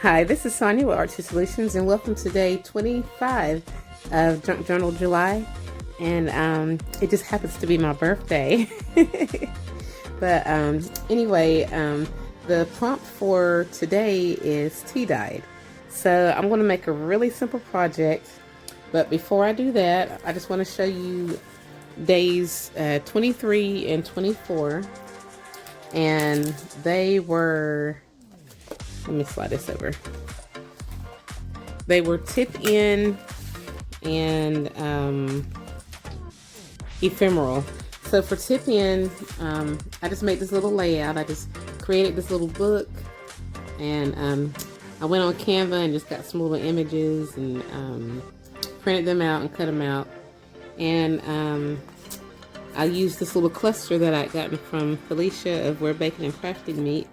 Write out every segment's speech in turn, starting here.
Hi, this is Sonia with Art2 Solutions, and welcome to day 25 of Junk Journal July. And it just happens to be my birthday. But anyway, the prompt for today is TeaDyed. So I'm going to make a really simple project. But before I do that, I just want to show you days 23 and 24. And they were... Let me slide this over. They were tip in and ephemeral. So for tip in, I just made this little layout. I just created this little book, and I went on Canva and just got some little images and printed them out and cut them out. And I used this little cluster that I'd gotten from Felicia of Where Baking and Crafting Meet.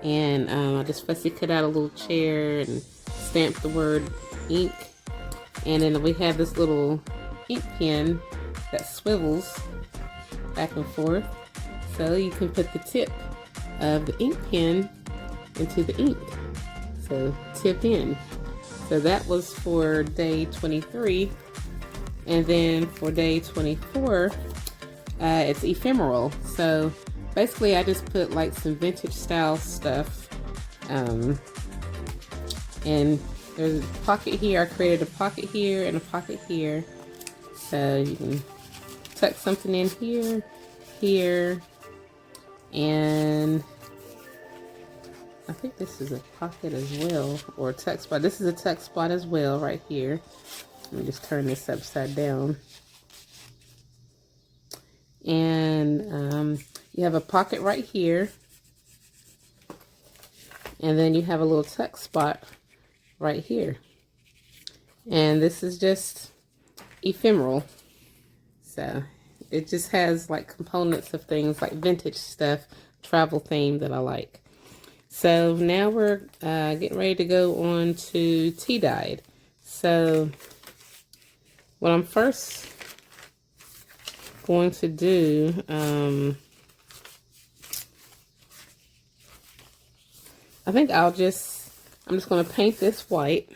And I just fussy cut out a little chair and stamped the word ink. And then we have this little ink pen that swivels back and forth. So you can put the tip of the ink pen into the ink. So tip in. So that was for day 23. And then for day 24, it's ephemeral. So basically, I just put like some vintage style stuff, and there's a pocket here. I created a pocket here and a pocket here, so you can tuck something in here, here, and I think this is a pocket as well, or a tuck spot. This is a tuck spot as well, right here. Let me just turn this upside down. And you have a pocket right here, and then you have a little tuck spot right here. And this is just ephemeral, so it just has like components of things like vintage stuff, travel theme that I like. So now we're getting ready to go on to TeaDyed. So what I'm first going to do, I think I'm just going to paint this white.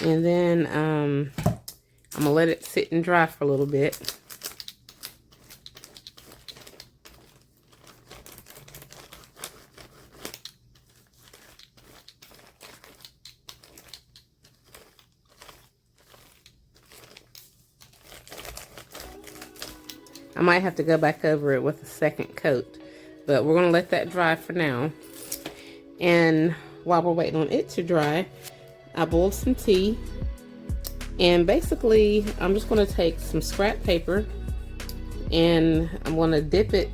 And then I'm going to let it sit and dry for a little bit. I might have to go back over it with a second coat, but we're going to let that dry for now. And while we're waiting on it to dry, I boiled some tea. And basically, I'm just going to take some scrap paper and I'm going to dip it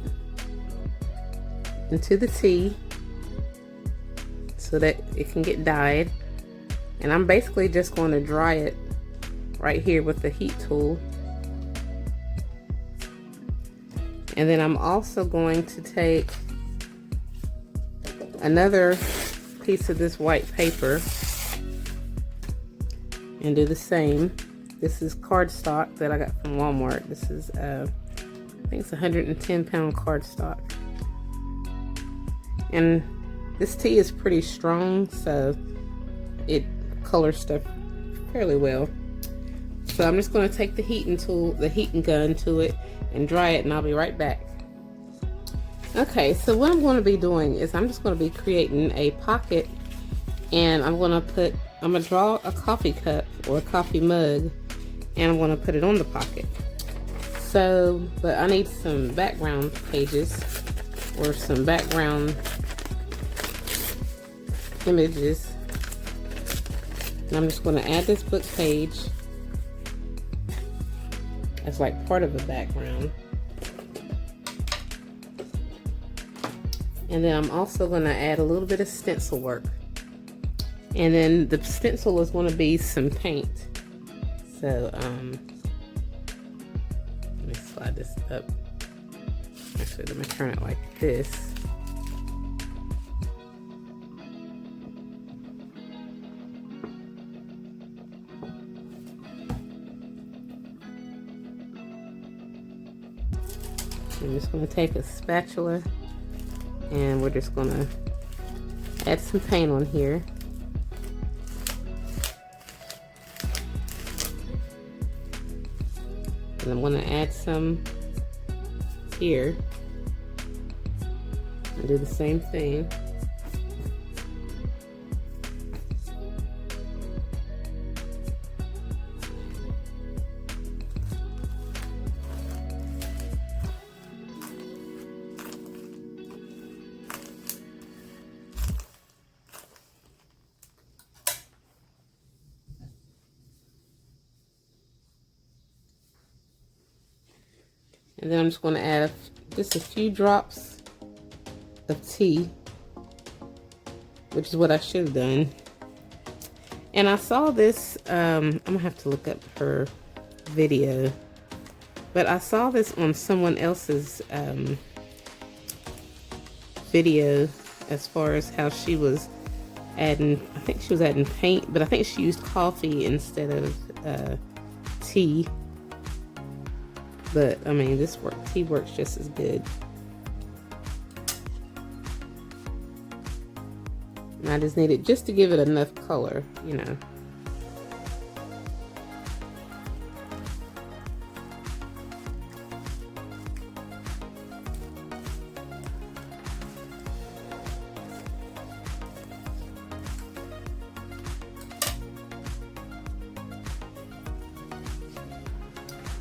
into the tea so that it can get dyed. And I'm basically just going to dry it right here with the heat tool. And then I'm also going to take another piece of this white paper and do the same. This is cardstock that I got from Walmart. This is, I think it's 110-pound cardstock. And this tea is pretty strong, so it colors stuff fairly well. So I'm just going to take the heating gun to it and dry it, and I'll be right back. Okay, so what I'm going to be doing is I'm just going to be creating a pocket, and I'm going to draw a coffee cup or a coffee mug, and I'm going to put it on the pocket. So, but I need some background pages or some background images, and I'm just going to add this book page as like part of the background. And then I'm also going to add a little bit of stencil work. And then the stencil is going to be some paint. So let me slide this up. Actually, let me turn it like this. I'm just going to take a spatula and we're just going to add some paint on here. And I'm going to add some here and do the same thing. And then I'm just going to add just a few drops of tea, which is what I should have done. And I saw this, I'm going to have to look up her video, but I saw this on someone else's video as far as how she was adding, I think she was adding paint, but I think she used coffee instead of tea. But I mean, tea works just as good. And I just need it just to give it enough color, you know.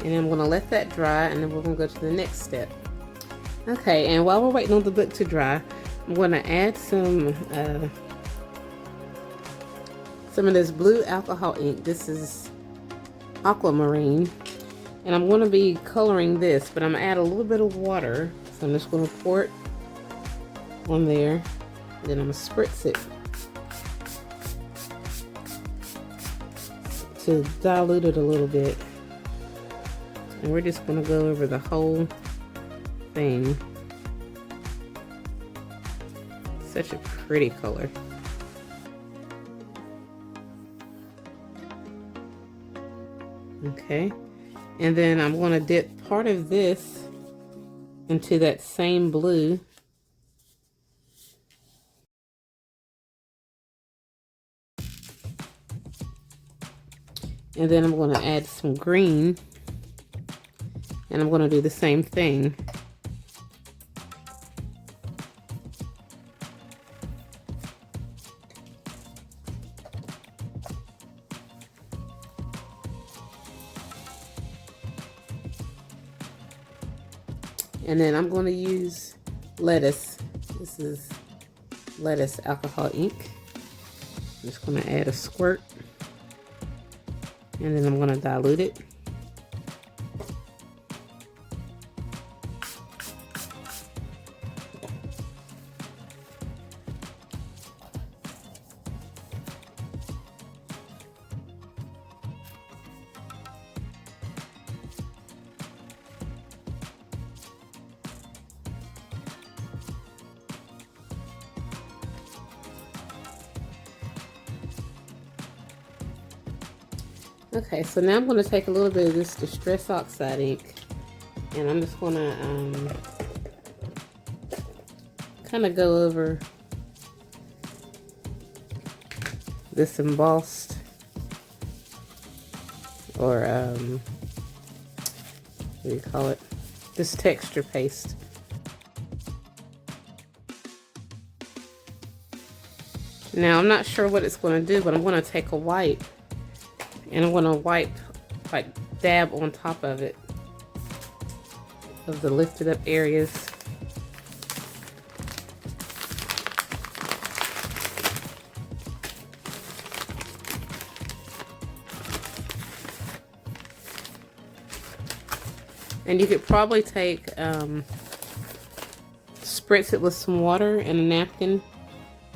And I'm going to let that dry, and then we're going to go to the next step. Okay, and while we're waiting on the book to dry, I'm going to add some of this blue alcohol ink. This is aquamarine, and I'm going to be coloring this, but I'm going to add a little bit of water. So I'm just going to pour it on there, and then I'm going to spritz it to dilute it a little bit. And we're just going to go over the whole thing. Such a pretty color. Okay. And then I'm going to dip part of this into that same blue. And then I'm going to add some green. And I'm going to do the same thing. And then I'm going to use lettuce. This is lettuce alcohol ink. I'm just going to add a squirt. And then I'm going to dilute it. Okay, so now I'm going to take a little bit of this Distress Oxide ink, and I'm just going to kind of go over this embossed, or what do you call it? This texture paste. Now I'm not sure what it's going to do, but I'm going to take a wipe. And I'm going to wipe, like dab on top of it, of the lifted up areas. And you could probably take, spritz it with some water and a napkin.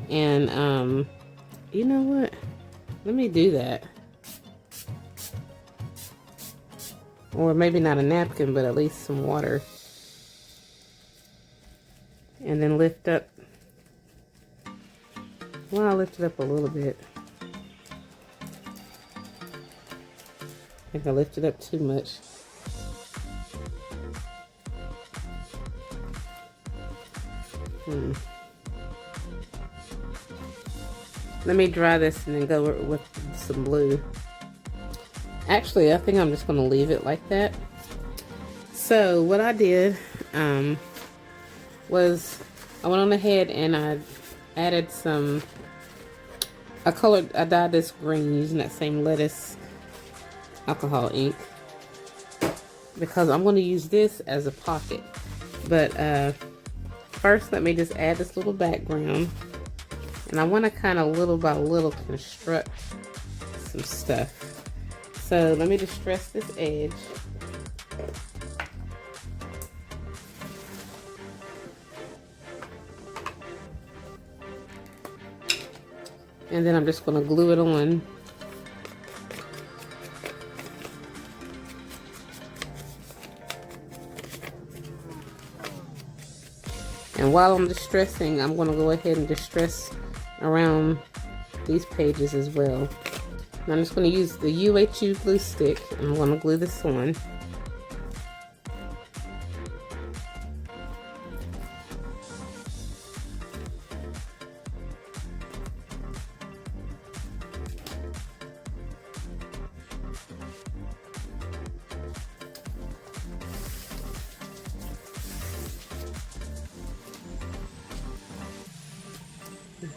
And you know what? Let me do that. Or maybe not a napkin, but at least some water. And then lift up. Well, I'll lift it up a little bit. I think I lifted up too much. Let me dry this and then go with some blue. Actually, I think I'm just going to leave it like that. So what I did was I went on ahead and I added I dyed this green using that same lettuce alcohol ink, because I'm going to use this as a pocket. But first, let me just add this little background. And I want to kind of little by little construct some stuff. So let me distress this edge. And then I'm just going to glue it on. And while I'm distressing, I'm going to go ahead and distress around these pages as well. And I'm just going to use the UHU glue stick, and I'm going to glue this on.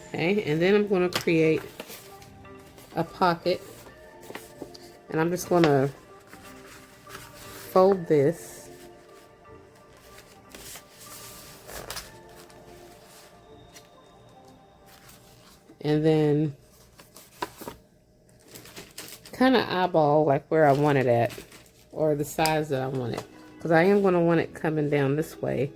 Okay, and then I'm going to create a pocket, and I'm just going to fold this, and then kind of eyeball like where I want it at, or the size that I want it, because I am going to want it coming down this way.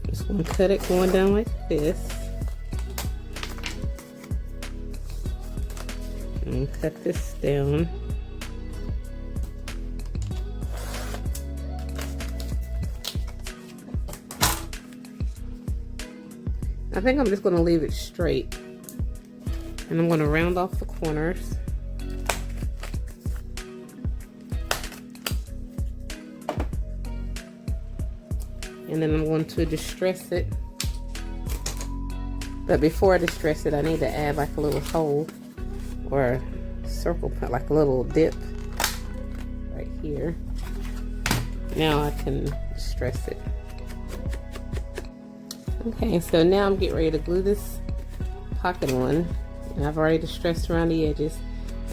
Just going to cut it going down like this, and cut this down. I think I'm just going to leave it straight. And I'm going to round off the corners. And then I'm going to distress it. But before I distress it, I need to add like a little hole or a circle, like a little dip right here. Now I can distress it. Okay, so now I'm getting ready to glue this pocket on. And I've already distressed around the edges,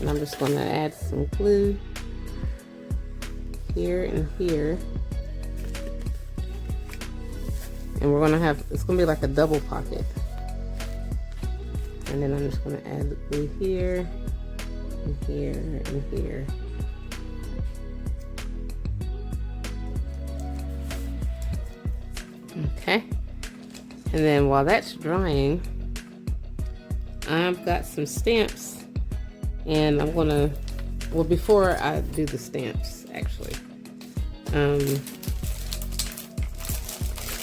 and I'm just going to add some glue here and here, and we're going to have, it's going to be like a double pocket. And then I'm just going to add the glue here and here and here. Okay, and then while that's drying, I've got some stamps, and I'm gonna, well, before I do the stamps, actually,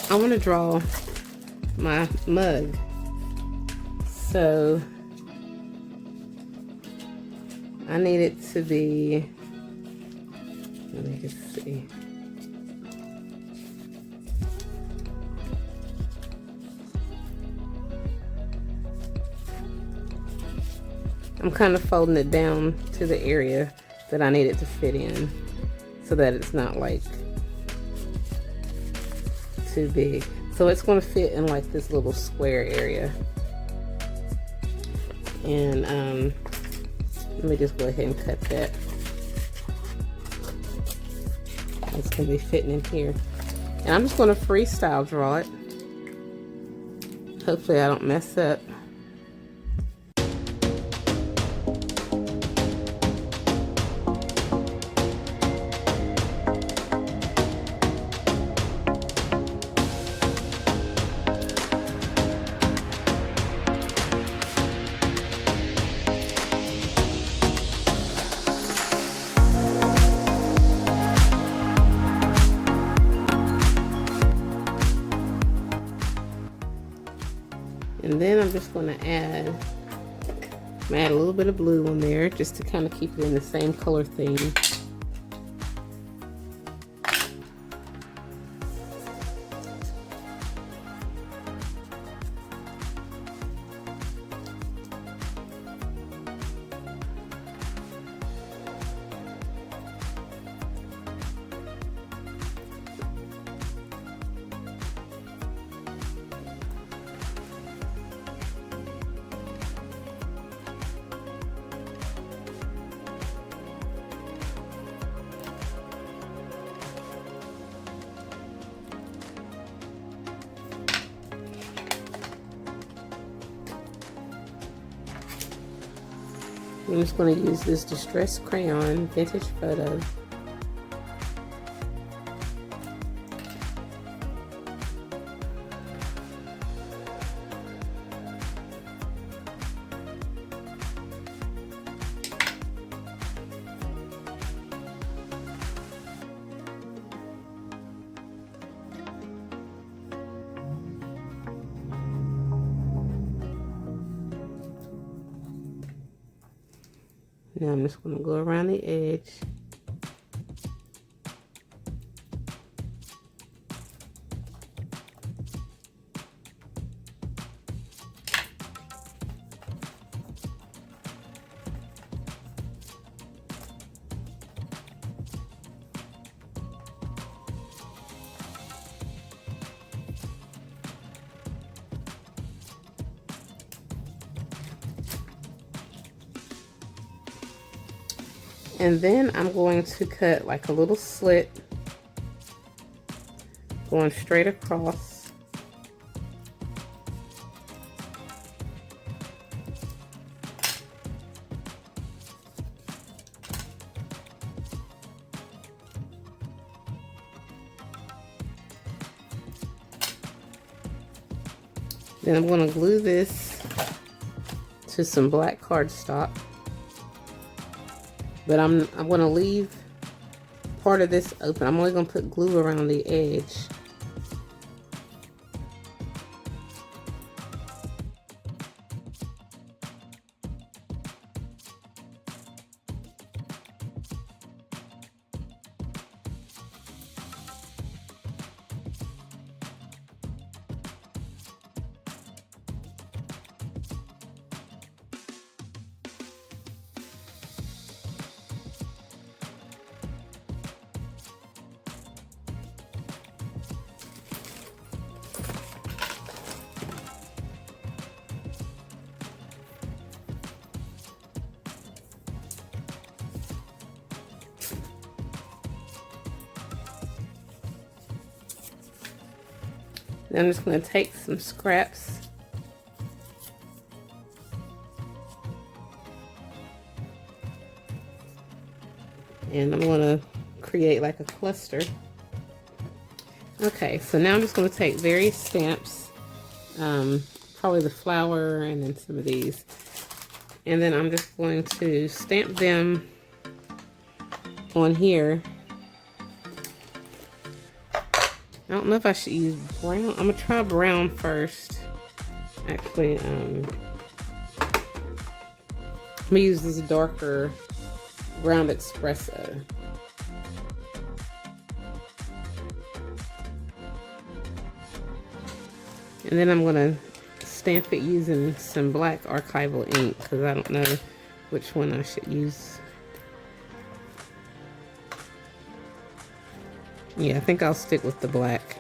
I want to draw my mug. So I need it to be, let me just see. I'm kind of folding it down to the area that I need it to fit in, so that it's not like too big. So it's going to fit in like this little square area. And let me just go ahead and cut that. It's going to be fitting in here. And I'm just going to freestyle draw it. Hopefully I don't mess up. And then I'm just going to add a little bit of blue on there just to kind of keep it in the same color theme. I'm just going to use this distressed crayon, vintage photo. Now I'm just going to go around the edge. And then I'm going to cut like a little slit going straight across. Then I'm going to glue this to some black cardstock. But I'm going to leave part of this open. I'm only going to put glue around the edge. Then I'm just going to take some scraps and I'm going to create like a cluster. Okay, so now I'm just going to take various stamps, probably the flower and then some of these, and then I'm just going to stamp them on here. I don't know if I should use brown. I'm gonna try brown first. Actually, I'm gonna use this darker ground espresso. And then I'm gonna stamp it using some black archival ink because I don't know which one I should use. Yeah, I think I'll stick with the black.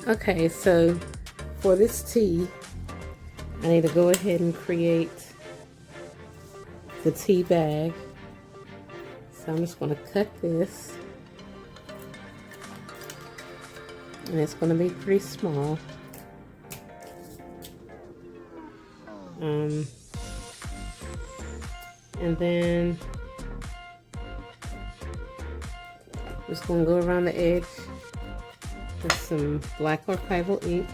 Okay, so for this tea, I need to go ahead and create the tea bag. So I'm just going to cut this. And it's going to be pretty small. And then just going to go around the edge with some black archival ink.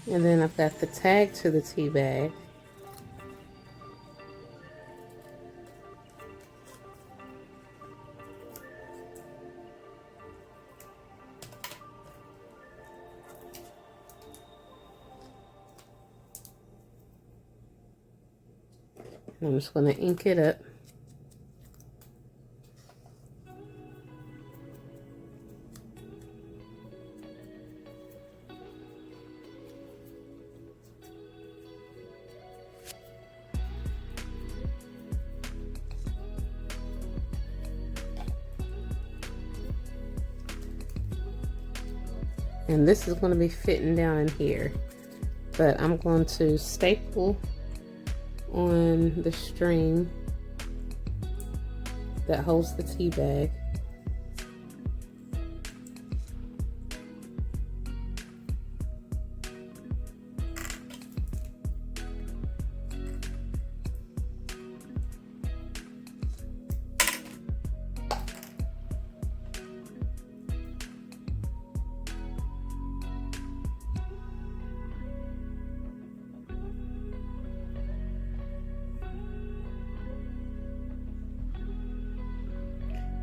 And then I've got the tag to the tea bag. And I'm just going to ink it up. And this is going to be fitting down in here, but I'm going to staple on the string that holds the tea bag.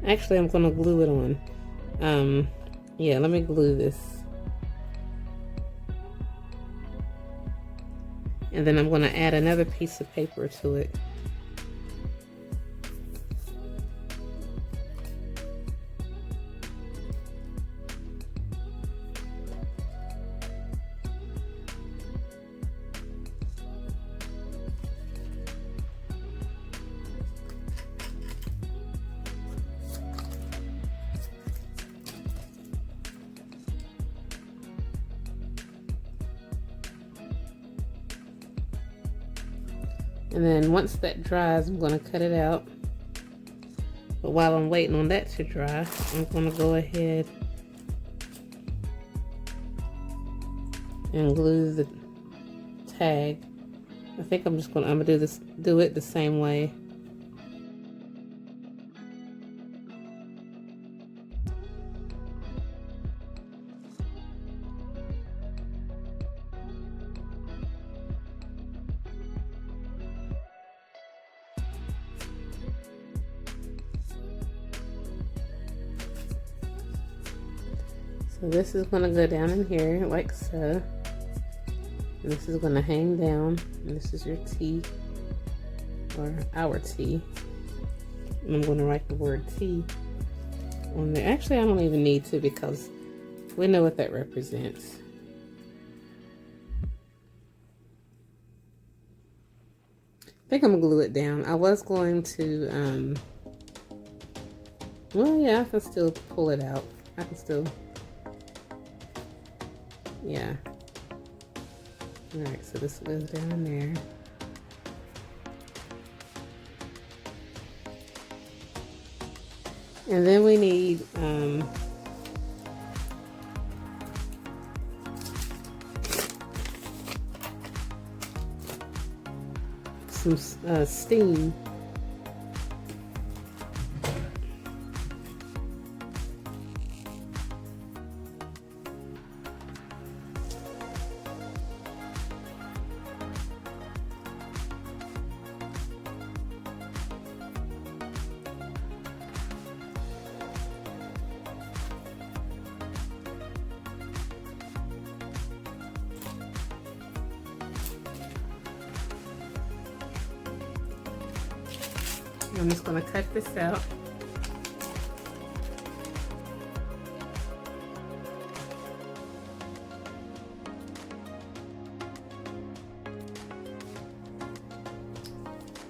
Actually, I'm going to glue it on. Yeah, let me glue this. And then I'm going to add another piece of paper to it. And then once that dries, I'm going to cut it out. But while I'm waiting on that to dry, I'm going to go ahead and glue the tag. I think I'm gonna do it the same way. So this is going to go down in here like so. And this is going to hang down. And this is your tea, or our tea. And I'm going to write the word tea on there. Actually, I don't even need to because we know what that represents. I think I'm going to glue it down. I was going to, well, yeah, I can still pull it out. I can still, yeah. Alright, so this goes down there. And then we need some steam. I'm just going to cut this out.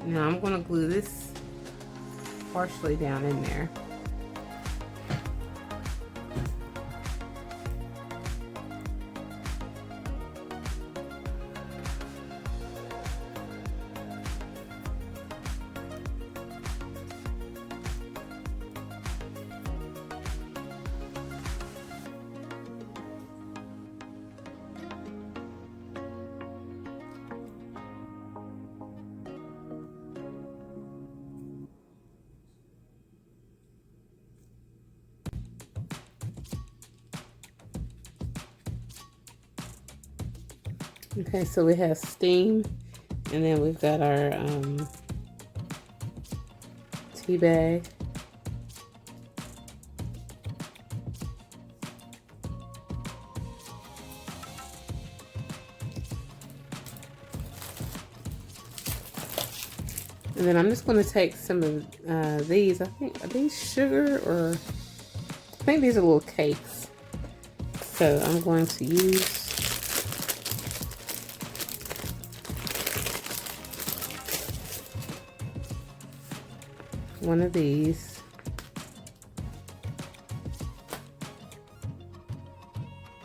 Now I'm going to glue this partially down in there. Okay, so we have steam, and then we've got our tea bag. And then I'm just going to take some of these. I think, are these sugar, or I think these are little cakes. So I'm going to use one of these.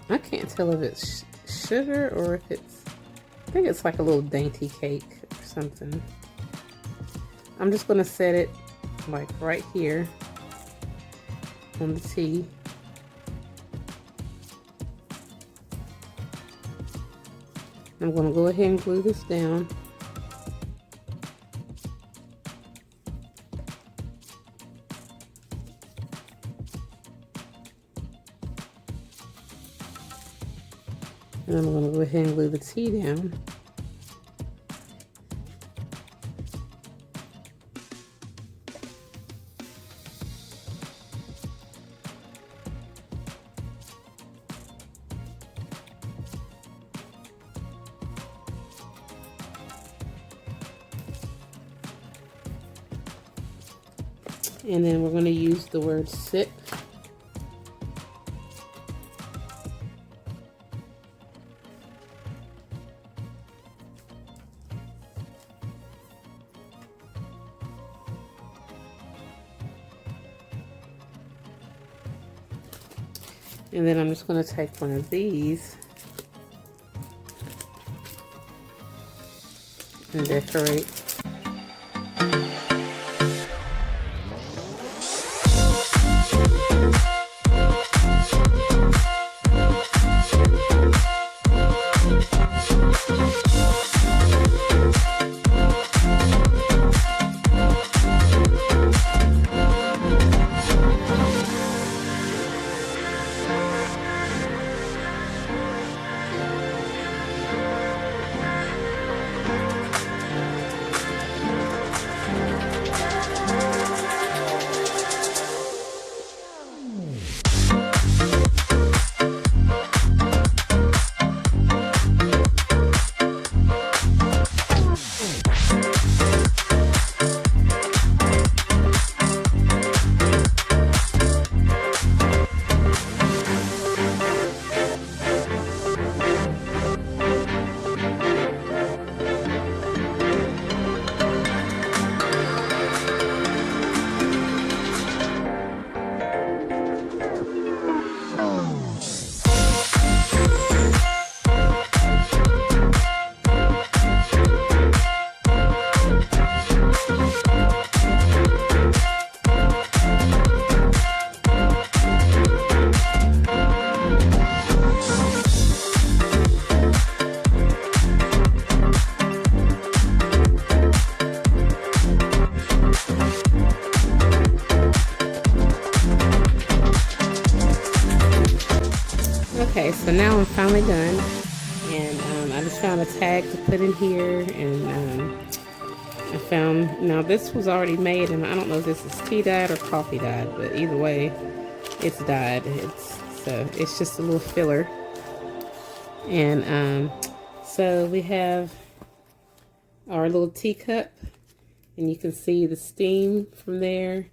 I can't tell if it's sugar or if it's, I think it's like a little dainty cake or something. I'm just going to set it like right here on the tea. I'm going to go ahead and glue this down. And I'm going to go ahead and glue the tea down. And then we're going to use the word sip. And then I'm just going to take one of these and decorate. Okay, so now I'm finally done, and I just found a tag to put in here, and I found, now this was already made, and I don't know if this is tea dyed or coffee dyed, but either way, it's dyed. It's just a little filler, and so we have our little teacup, and you can see the steam from there,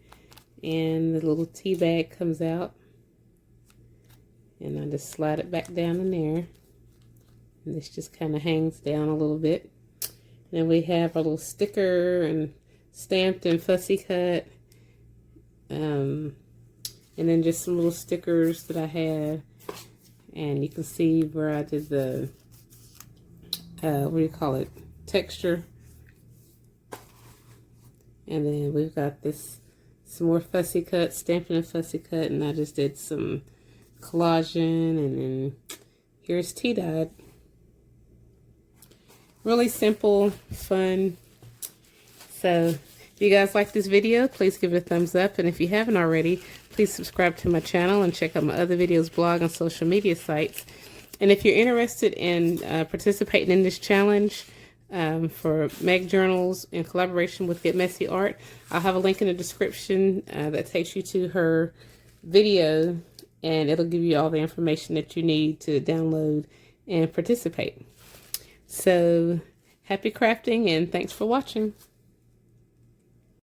and the little tea bag comes out. And I just slide it back down in there. And this just kind of hangs down a little bit. Then we have a little sticker and stamped and fussy cut. And then just some little stickers that I had. And you can see where I did the, what do you call it? Texture. And then we've got this, some more fussy cut, stamping and fussy cut. And I just did some collaging, and then here's TeaDyed. Really simple, fun. So if you guys like this video, please give it a thumbs up, and if you haven't already, please subscribe to my channel and check out my other videos, blog, and social media sites. And if you're interested in participating in this challenge for Meg Journals in collaboration with Get Messy Art, I'll have a link in the description that takes you to her video, and it'll give you all the information that you need to download and participate. So happy crafting, and thanks for watching.